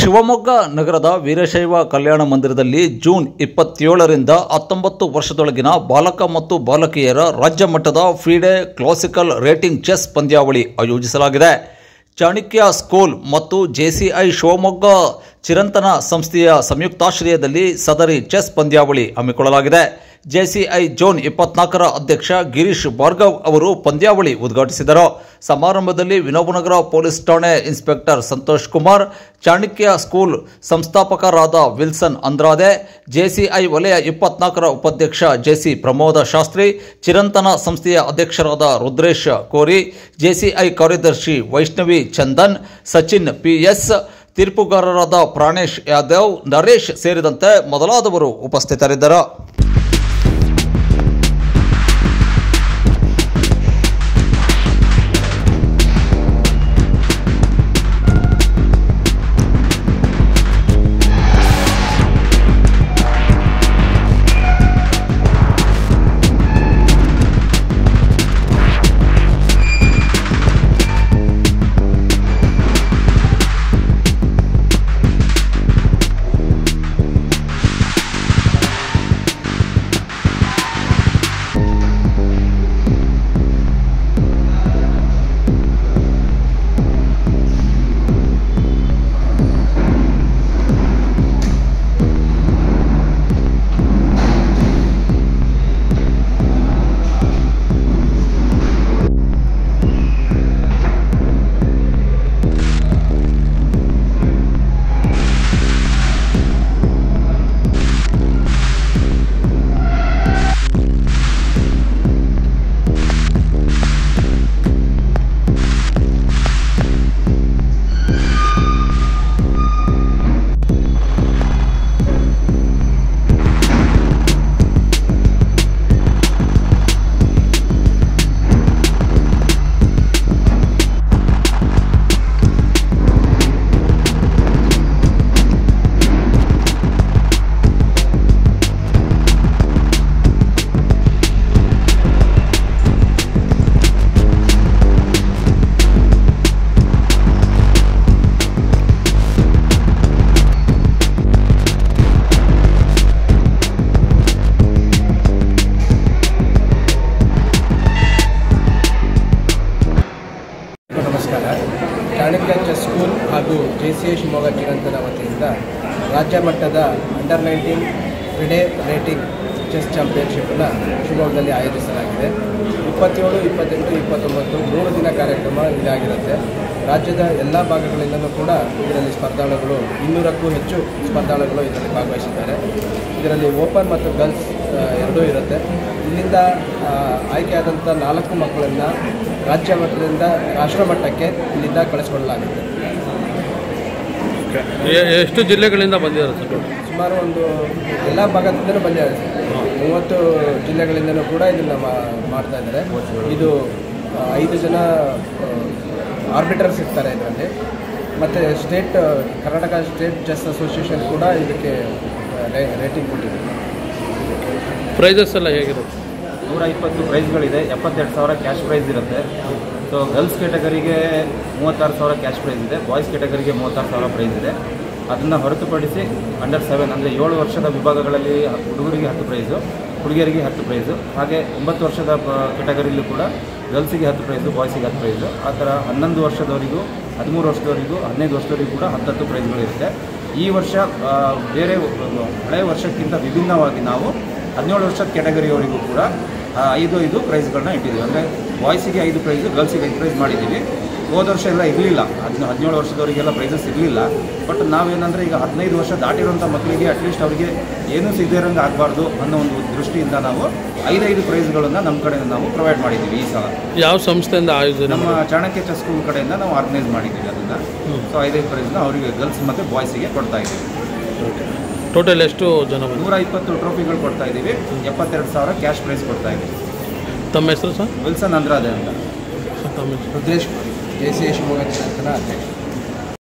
ಶಿವಮೊಗ್ಗ ನಗರದ ವೀರಶೈವ ಕಲ್ಯಾಣ ಮಂದಿರದಲ್ಲಿ ಜೂನ್ 27ರಿಂದ 19 ವರ್ಷದೊಳಗಿನ ಬಾಲಕ ಮತ್ತು ಬಾಲಕಿಯರ ರಾಜ್ಯ ಮಟ್ಟದ ಫಿಡೆ ಕ್ಲಾಸಿಕಲ್ ರೇಟಿಂಗ್ ಚೆಸ್ ಪಂದ್ಯಾವಳಿ ಆಯೋಜಿಸಲಾಗಿದೆ. ಚಾಣಕ್ಯ ಸ್ಕೂಲ್ ಮತ್ತು ಜೆಸಿಐ ಶಿವಮೊಗ್ಗ ಚಿರಂತನ ಸಂಸ್ಥೆಯ ಸಂಯುಕ್ತಾಶ್ರಯದಲ್ಲಿ ಸದರಿ ಚೆಸ್ ಪಂದ್ಯಾವಳಿ ಹಮ್ಮಿಕೊಳ್ಳಲಾಗಿದೆ. ಜೆಸಿಐ ಜೋನ್ 24ರ ಅಧ್ಯಕ್ಷ ಗಿರೀಶ್ ಭಾರ್ಗವ್ ಅವರು ಪಂದ್ಯಾವಳಿ ಉದ್ಘಾಟಿಸಿದರು. ಸಮಾರಂಭದಲ್ಲಿ ವಿನೋಬನಗರ ಪೊಲೀಸ್ ಠಾಣೆ ಇನ್ಸ್ಪೆಕ್ಟರ್ ಸಂತೋಷ್ ಕುಮಾರ್, ಚಾಣಕ್ಯ ಸ್ಕೂಲ್ ಸಂಸ್ಥಾಪಕರಾದ ವಿಲ್ಸನ್ ಅಂದ್ರಾದೆ, ಜೆಸಿಐ ವಲಯ 24ರ ಉಪಾಧ್ಯಕ್ಷ ಜೆಸಿ ಪ್ರಮೋದ ಶಾಸ್ತ್ರಿ, ಚಿರಂತನ ಸಂಸ್ಥೆಯ ಅಧ್ಯಕ್ಷರಾದ ರುದ್ರೇಶ್ ಕೋರಿ, ಜೆಸಿಐ ಕಾರ್ಯದರ್ಶಿ ವೈಷ್ಣವಿ ಚಂದನ್, ಸಚಿನ್ ಪಿಎಸ್, ತೀರ್ಪುಗಾರರಾದ ಪ್ರಾಣೇಶ್ ಯಾದವ್, ನರೇಶ್ ಸೇರಿದಂತೆ ಮೊದಲಾದವರು ಉಪಸ್ಥಿತರಿದ್ದರು. ನಮಸ್ಕಾರ. ಚಾಣಕ್ಯ ಚೆಸ್ ಸ್ಕೂಲ್ ಹಾಗೂ ಜೆಸಿಐ ಶಿವಮೊಗ್ಗ ಚಿರಂತನ ವತಿಯಿಂದ ರಾಜ್ಯ ಮಟ್ಟದ ಅಂಡರ್ 19 ಫಿಡೆ ರೇಟಿಂಗ್ ಚೆಸ್ ಚಾಂಪಿಯನ್ಶಿಪ್ಪನ್ನು ಶಿವಮೊಗ್ಗದಲ್ಲಿ ಆಯೋಜಿಸಲಾಗಿದೆ. 27, 28, 29 3 ದಿನ ಕಾರ್ಯಕ್ರಮ ಇದಾಗಿರುತ್ತೆ. ರಾಜ್ಯದ ಎಲ್ಲ ಭಾಗಗಳಿಂದಲೂ ಕೂಡ ಇದರಲ್ಲಿ ಸ್ಪರ್ಧಾಳುಗಳು 200ಕ್ಕೂ ಹೆಚ್ಚು ಸ್ಪರ್ಧಾಳುಗಳು ಇದರಲ್ಲಿ ಭಾಗವಹಿಸಿದ್ದಾರೆ. ಇದರಲ್ಲಿ ಓಪನ್ ಮತ್ತು ಗರ್ಲ್ಸ್ ಎರಡೂ ಇರುತ್ತೆ. ಇಲ್ಲಿಂದ ಆಯ್ಕೆಯಾದಂಥ 4 ಮಕ್ಕಳನ್ನು ರಾಜ್ಯ ಮಟ್ಟದಿಂದ ರಾಷ್ಟ್ರ ಮಟ್ಟಕ್ಕೆ ಇಲ್ಲಿಂದ ಕಳಿಸ್ಕೊಳ್ಳಲಾಗುತ್ತೆ. ಎಷ್ಟು ಜಿಲ್ಲೆಗಳಿಂದ ಬಂದಿದ್ದಾರೆ ಸರ್? ಸುಮಾರು ಎಲ್ಲ ಭಾಗದಿಂದಲೂ ಬಂದಿದ್ದಾರೆ ಸರ್. 30 ಜಿಲ್ಲೆಗಳಿಂದಲೂ ಕೂಡ ಇದನ್ನು ಮಾಡ್ತಾ ಇದ್ದಾರೆ. ಇದು 5 ಜನ ಆರ್ಬಿಟರ್ಸ್ ಇರ್ತಾರೆ ಇದರಲ್ಲಿ. ಮತ್ತು ಕರ್ನಾಟಕ ಸ್ಟೇಟ್ ಚೆಸ್ ಅಸೋಸಿಯೇಷನ್ ಕೂಡ ಇದಕ್ಕೆ ರೇಟಿಂಗ್ ಕೊಟ್ಟಿದೆ. ಪ್ರೈಸಸ್ ಎಲ್ಲ ಹೇಗಿರುತ್ತೆ? 120 ಪ್ರೈಸ್ಗಳಿದೆ. 72,000 ಕ್ಯಾಶ್ ಪ್ರೈಸ್ ಇರುತ್ತೆ. ಸೊ ಗರ್ಲ್ಸ್ ಕ್ಯಾಟಗರಿಗೆ 36,000 ಕ್ಯಾಶ್ ಪ್ರೈಸ್ ಇದೆ. ಬಾಯ್ಸ್ ಕ್ಯಾಟಗರಿಗೆ 36,000 ಪ್ರೈಸ್ ಇದೆ. ಅದನ್ನು ಹೊರತುಪಡಿಸಿ ಅಂಡರ್ 7 ಅಂದರೆ 7 ವರ್ಷದ ವಿಭಾಗಗಳಲ್ಲಿ ಹುಡುಗರಿಗೆ 10 ಪ್ರೈಸು, ಹುಡುಗಿಯರಿಗೆ 10 ಪ್ರೈಸು, ಹಾಗೆ 9 ವರ್ಷದ ಕ್ಯಾಟಗರಿಯಲ್ಲೂ ಕೂಡ ಗರ್ಲ್ಸಿಗೆ 10 ಪ್ರೈಸು, ಬಾಯ್ಸಿಗೆ 10 ಪ್ರೈಸು. ಆ ಥರ 11 ವರ್ಷದವರಿಗೂ, 13 ವರ್ಷದವರಿಗೂ, 15 ವರ್ಷದವರಿಗೂ ಕೂಡ 10 ಪ್ರೈಸ್ಗಳಿರುತ್ತೆ. ಈ ವರ್ಷ ಬೇರೆ ಹಳೆಯ ವರ್ಷಕ್ಕಿಂತ ವಿಭಿನ್ನವಾಗಿ ನಾವು 17 ವರ್ಷದ ಕ್ಯಾಟಗರಿಯವರಿಗೂ ಕೂಡ 5 ಪ್ರೈಸ್ಗಳನ್ನ ಇಟ್ಟಿದ್ದೀವಿ. ಅಂದರೆ ಬಾಯ್ಸಿಗೆ 5 ಪ್ರೈಸು, ಗರ್ಲ್ಸಿಗೆ 5 ಪ್ರೈಸ್ ಮಾಡಿದ್ದೀವಿ. ಹೋದ ವರ್ಷ ಎಲ್ಲ ಇರಲಿಲ್ಲ, 17 ವರ್ಷದವರಿಗೆಲ್ಲ ಪ್ರೈಸಸ್ ಇರಲಿಲ್ಲ. ಬಟ್ ನಾವೇನಂದರೆ ಈಗ 15 ವರ್ಷ ದಾಟಿರೋಂಥ ಮಕ್ಕಳಿಗೆ ಅಟ್ಲೀಸ್ಟ್ ಅವರಿಗೆ ಏನೂ ಸಿಗದಿರೋಂಗೆ ಆಗಬಾರ್ದು ಅನ್ನೋ ಒಂದು ದೃಷ್ಟಿಯಿಂದ ನಾವು 5 ಪ್ರೈಸ್ಗಳನ್ನು ನಮ್ಮ ಕಡೆಯಿಂದ ನಾವು ಪ್ರೊವೈಡ್ ಮಾಡಿದ್ದೀವಿ. ಈ ಸಲ ಯಾವ ಸಂಸ್ಥೆಯಿಂದ ಆಯೋಜನೆ? ನಮ್ಮ ಚಾಣಕ್ಯ ಚೆಸ್ ಸ್ಕೂಲ್ ಕಡೆಯಿಂದ ನಾವು ಆರ್ಗನೈಸ್ ಮಾಡಿದ್ದೀವಿ ಅದನ್ನು. ಸೊ 5 ಪ್ರೈಸ್ನ ಅವರಿಗೆ ಗರ್ಲ್ಸ್ ಮತ್ತು ಬಾಯ್ಸಿಗೆ ಕೊಡ್ತಾ ಇದ್ದೀವಿ. ಟೋಟಲ್ ಎಷ್ಟು ಜನ? 120 ಟ್ರೋಫಿಗಳು ಕೊಡ್ತಾ ಇದ್ದೀವಿ. 72,000 ಕ್ಯಾಶ್ ಪ್ರೈಸ್ ಕೊಡ್ತಾ ಇದ್ದೀವಿ. ತಮ್ಮ ಹೆಸರು ಸರ್? ವಿಲ್ಸನ್ ಅಂದ್ರಾದೆ ಅಂತ. ತಮ್ಮ ಹೆಸರು? ರುದ್ರೇಶ್, ಜೆಸಿಐ ಶಿವಮೊಗ್ಗ ಚಿರಂತನ ಅಧ್ಯಕ್ಷ.